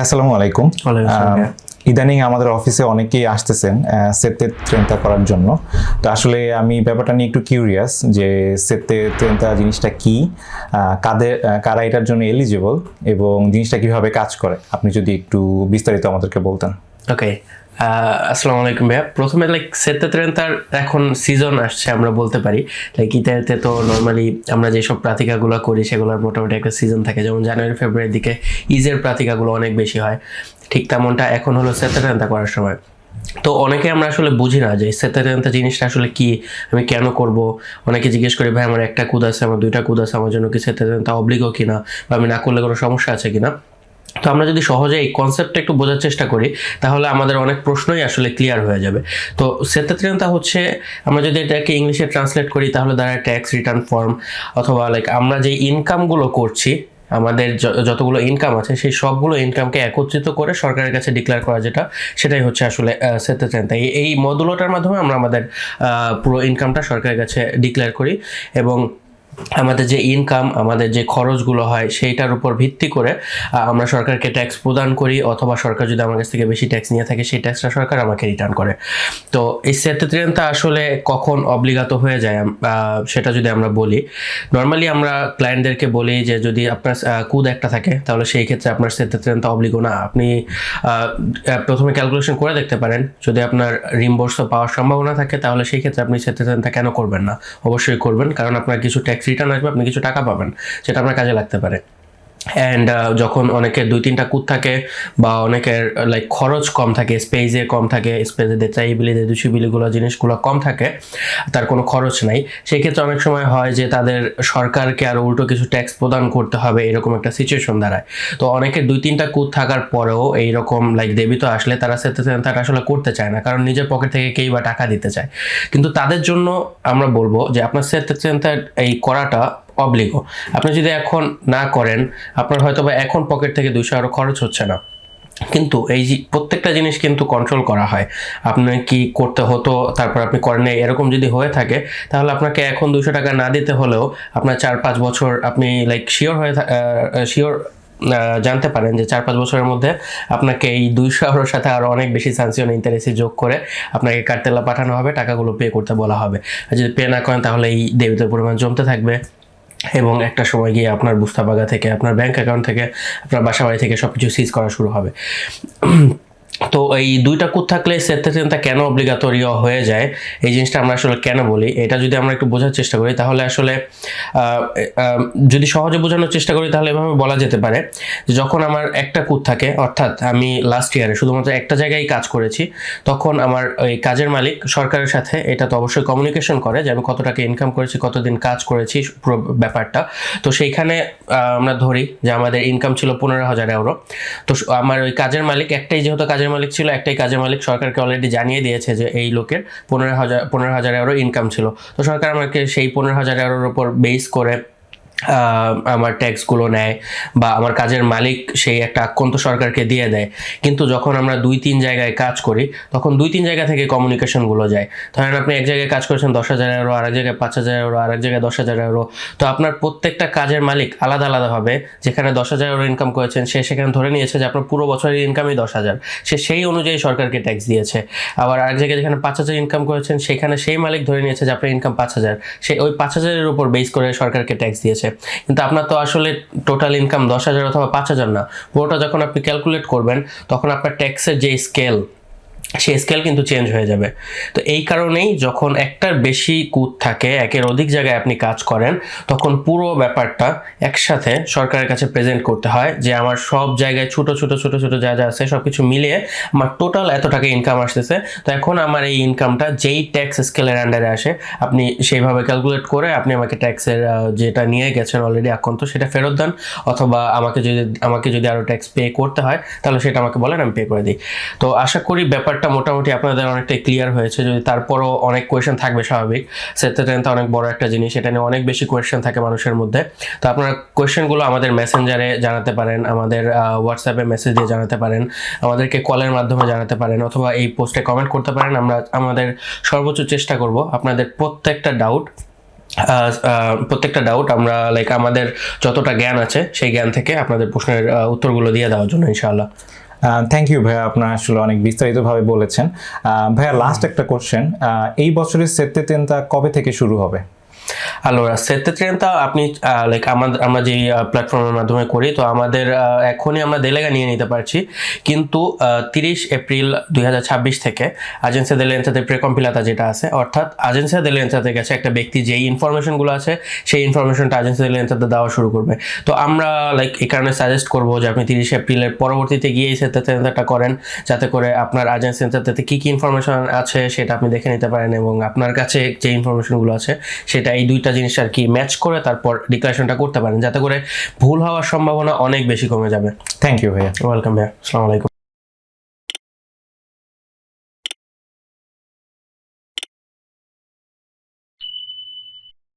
আসসালামু আলাইকুম। ইদানিং আমাদের অফিসে অনেকেই আসতেছেন সেতে ত্রেন্তা করার জন্য। তো আসলে আমি ব্যাপারটা নিয়ে একটু কিউরিয়াস যে সেতে ত্রেন্তা জিনিসটা কি, কারা এটার জন্য এলিজিবল এবং জিনিসটা কিভাবে কাজ করে, আপনি যদি একটু বিস্তারিত আমাদেরকে বলতেন। ওকে, আসসালামু আলাইকুম ভাইয়া। প্রথমে সেতে ত্রেন্তার এখন সিজন আসছে আমরা বলতে পারি। ইতালিতে তো নর্মালি আমরা যেসব প্রাতিকাগুলো করি সেগুলোর মোটামুটি একটা সিজন থাকে, যেমন জানুয়ারি ফেব্রুয়ারির দিকে ঈদের প্রাতিকাগুলো অনেক বেশি হয়, ঠিক তেমনটা এখন হলো সেতে ত্রেন্তা করার সময়। তো অনেকে আমরা আসলে বুঝি না যে সেতে ত্রেন্তা জিনিসটা আসলে কি, আমি কেন করব। অনেকে জিজ্ঞেস করি ভাই আমার একটা কুদ আছে, আমার দুইটা কুদ আছে, আমার জন্য কি সেতে ত্রেন্তা অব্লিগো কিনা, বা আমি না করলে কোনো সমস্যা আছে কিনা। তো আমরা যদি সহজে এই কনসেপ্টটা একটু বোঝার চেষ্টা করি তাহলে আমাদের অনেক প্রশ্নই আসলে ক্লিয়ার হয়ে যাবে। তো সেতে ত্রেন্তা হচ্ছে, আমরা যদি এটাকে ইংলিশে ট্রান্সলেট করি তাহলে দাঁড়ায় ট্যাক্স রিটার্ন ফর্ম, অথবা আমরা যে ইনকামগুলো করছি, আমাদের যতগুলো ইনকাম আছে সেই সবগুলো ইনকামকে একত্রিত করে সরকারের কাছে ডিক্লেয়ার করা, সেটাই হচ্ছে আসলে সেতে ত্রেন্তা। এই মডুলোটার মাধ্যমে আমরা আমাদের পুরো ইনকামটা সরকারের কাছে ডিক্লেয়ার করি, এবং আমাদের যে ইনকাম, আমাদের যে খরচগুলো হয় সেইটার উপর ভিত্তি করে আমরা সরকারকে ট্যাক্স প্রদান করি, অথবা সরকার যদি আমার কাছ থেকে বেশি ট্যাক্স নিয়ে থাকে সেই ট্যাক্সটা সরকার আমাকে রিটার্ন করে। তো এই সেতে ত্রেন্তা আসলে কখন অব্লিগাত হয়ে যায় সেটা যদি আমরা বলি, নর্মালি আমরা ক্লায়েন্টদেরকে বলি যে যদি আপনার কুদ একটা থাকে তাহলে সেই ক্ষেত্রে আপনার সেতে ত্রেন্তা অব্লিগো না। আপনি প্রথমে ক্যালকুলেশন করে দেখতে পারেন, যদি আপনার রিম্বোর্স পাওয়ার সম্ভাবনা থাকে তাহলে সেই ক্ষেত্রে আপনি সেতে ত্রেন্তা কেন করবেন না? অবশ্যই করবেন, কারণ আপনার কিছু ট্যাক্স রিটার্ন আসবে, আপনি কিছু টাকা পাবেন, যেটা আপনার কাজে লাগতে পারে। অ্যান্ড যখন অনেকের 2-3টা কুদ থাকে, বা অনেকের খরচ কম থাকে, স্পেসে কম থাকে, স্পেসে দেচাইবিলি দেদুচিবিলিগুলো জিনিসগুলো কম থাকে, তার কোনো খরচ নাই, সেই ক্ষেত্রে অনেক সময় হয় যে তাদের সরকারকে আরও উল্টো কিছু ট্যাক্স প্রদান করতে হবে, এরকম একটা সিচুয়েশন দাঁড়ায়। তো অনেকের 2-3টা কুদ থাকার পরেও এইরকম দেবিত আসলে তারা সেতে ত্রেন্তাটা আসলে করতে চায় না, কারণ নিজের পকেট থেকে কেই বা টাকা দিতে চায়। কিন্তু তাদের জন্য আমরা বলবো যে আপনার সেতে ত্রেন্তা এই করাটা অব্লিগো। আপনি যদি এখন না করেন, আপনার হয়তো বা এখন পকেট থেকে 200 আরও খরচ হচ্ছে না, কিন্তু এই যে প্রত্যেকটা জিনিস কিন্তু কন্ট্রোল করা হয়। আপনার কি করতে হতো তারপর আপনি করেন, এরকম যদি হয়ে থাকে তাহলে আপনাকে এখন 200 টাকা না দিতে হলেও আপনার 4-5 বছর আপনি শিওর জানতে পারেন যে 4-5 বছরের মধ্যে আপনাকে এই 200 আরোর সাথে আরও অনেক বেশি সানসিয়ন ইন্টারেস্ট যোগ করে আপনাকে কার্তেলা পাঠানো হবে, টাকাগুলো পে করতে বলা হবে। আর যদি পে না করেন তাহলে এই দেবিতের পরিমাণ জমতে থাকবে, এবং একটা সময় গিয়ে আপনার বুস্তাবাগা থেকে, আপনার ব্যাংক অ্যাকাউন্ট থেকে, আপনার বাসাবাড়ি থেকে সবকিছু সিজ করা শুরু হবে। তো এই 2টা কুদ থাকলে সেতে ত্রেন্তা কেন অব্লিগাটোরিও হয়ে যায়, এই জিনিসটা আমরা আসলে কেন বলি, এটা যদি আমরা একটু বোঝার চেষ্টা করি তাহলে আসলে যদি সহজে বোঝানোর চেষ্টা করি তাহলে এভাবে বলা যেতে পারে যে যখন আমার একটা কুদ থাকে, অর্থাৎ আমি লাস্ট ইয়ারে শুধুমাত্র একটা জায়গায় কাজ করেছি, তখন আমার ওই কাজের মালিক সরকারের সাথে এটা তো অবশ্যই কমিউনিকেশন করে যে আমি কত টাকা ইনকাম করেছি, কতদিন কাজ করেছি, পুরো ব্যাপারটা। তো সেইখানে আমরা ধরি যে আমাদের ইনকাম ছিল 15,000 ইউরো। তো আমার ওই কাজের মালিক একটাই, যেহেতু কাজের মালিক ছিল একটাই, কাজের মালিক সরকারকে অলরেডি জানিয়ে দিয়েছে যে এই লোকের 15,000 ইউরো ইনকাম ছিল। তো সরকার আমাকে সেই 15,000 ইউরোর উপর বেস করে আমার ট্যাক্সগুলো নেয়, বা আমার কাজের মালিক সেই একটা আক্রান্ত সরকারকে দিয়ে দেয়। কিন্তু যখন আমরা 2-3 জায়গায় কাজ করি তখন 2-3 জায়গা থেকে কমিউনিকেশনগুলো যায়। ধরেন আপনি এক জায়গায় কাজ করেছেন 10,000 ইউরো, আরেক জায়গায় 5,000 ইউরো, আরেক জায়গায় 10,000 ইউরো। তো আপনার প্রত্যেকটা কাজের মালিক আলাদা আলাদাভাবে, যেখানে 10,000 ইউরো ইনকাম করেছেন সে সেখানে ধরে নিয়েছে যে আপনার পুরো বছরের ইনকামই 10,000, সে সেই অনুযায়ী সরকারকে ট্যাক্স দিয়েছে। আবার আরেক জায়গায় যেখানে 5,000 ইনকাম করেছেন সেখানে সেই মালিক ধরে নিয়েছে যে আপনার ইনকাম 5,000, সে ওই 5,000-এর উপর বেস করে সরকারকে ট্যাক্স দিয়েছে। কিন্তু আপনার তো আসলে টোটাল ইনকাম 10,000 অথবা 5,000 না, পুরোটা যখন আপনি ক্যালকুলেট করবেন তখন আপনার ট্যাক্সের যে স্কেল, সেই স্কেল কিন্তু চেঞ্জ হয়ে যাবে। তো এই কারণেই যখন একটার বেশি কুদ থাকে, একের অধিক জায়গায় আপনি কাজ করেন, তখন পুরো ব্যাপারটা একসাথে সরকারের কাছে প্রেজেন্ট করতে হয় যে আমার সব জায়গায় ছোট ছোট ছোট ছোট যা যা আছে সব কিছু মিলিয়ে আমার টোটাল এত টাকা ইনকাম আসতেছে। তো এখন আমার এই ইনকামটা যেই ট্যাক্স স্কেলের আন্ডারে আসে আপনি সেইভাবে ক্যালকুলেট করে আপনি আমাকে ট্যাক্সের যেটা নিয়ে গেছেন অলরেডি আক্রান্ত সেটা ফেরত দেন, অথবা আমাকে যদি আরও ট্যাক্স পে করতে হয় তাহলে সেটা আমাকে বলেন, আমি পে করে দিই। তো আশা করি ব্যাপারটা মোটামুটি আপনাদের অনেকটাই ক্লিয়ার হয়েছে। যদি তারপরও অনেক কোয়েশ্চেন থাকবে স্বাভাবিক, সেতে ত্রেন্তা অনেক বড় একটা জিনিস, এটা নিয়ে অনেক বেশি কোয়েশ্চেন থাকে মানুষের মধ্যে। তো আপনারা কোয়েশ্চেনগুলো আমাদের মেসেঞ্জারে জানাতে পারেন, আমাদের হোয়াটসঅ্যাপে মেসেজ দিয়ে জানাতে পারেন, আমাদেরকে কলের মাধ্যমে জানাতে পারেন, অথবা এই পোস্টে কমেন্ট করতে পারেন। আমরা আমাদের সর্বোচ্চ চেষ্টা করব আপনাদের প্রত্যেকটা ডাউট প্রত্যেকটা ডাউট আমরা লাইক আমাদের যতটা জ্ঞান আছে সেই জ্ঞান থেকে আপনাদের প্রশ্নের উত্তরগুলো দিয়ে দেওয়ার জন্য ইনশাআল্লাহ। থ্যাংক ইউ ভাইয়া, আপনার আসলে অনেক বিস্তারিতভাবে বলেছেন। ভাইয়া লাস্ট একটা কোশ্চেন, এই বছরের সেত্তে তেন্তা কবে থেকে শুরু হবে? Allora, Sette Trenta আপনি লাইক আমরা যে প্ল্যাটফর্মের মাধ্যমে করি, তো আমাদের এখনই আমরা দেলেগা নিয়ে নিতে পারছি, কিন্তু 30 এপ্রিল 2026 থেকে আগেন্সিয়া দেলে এন্ট্রাতে প্রেকম্পিলাতা যেটা আছে, অর্থাৎ আগেন্সিয়া দেলে এন্ট্রাতে গেছে একটা ব্যক্তি যেই ইনফরমেশনগুলো আছে সেই ইনফরমেশনটা আগেন্সিয়া দেলে এন্ট্রাতে দেওয়া শুরু করবে। তো আমরা লাইক এই কারণে সাজেস্ট করবো যে আপনি 30 এপ্রিলের পরবর্তীতে গিয়ে এই সেতে ট্রেন্টাটা করেন, যাতে করে আপনার আগেন্সিয়া এন্ট্রাতে কী কী ইনফরমেশন আছে সেটা আপনি দেখে নিতে পারেন, এবং আপনার কাছে যে ইনফরমেশনগুলো আছে সেটা এই দুইটা জিনিস আর কি ম্যাচ করে তারপর ডিক্লারেশনটা করতে পারেন, যাতে করে ভুল হওয়ার সম্ভাবনা অনেক বেশি কমে যাবে। থ্যাংক ইউ ভাইয়া। ওয়েলকাম ভাইয়া, আসসালামু আলাইকুম।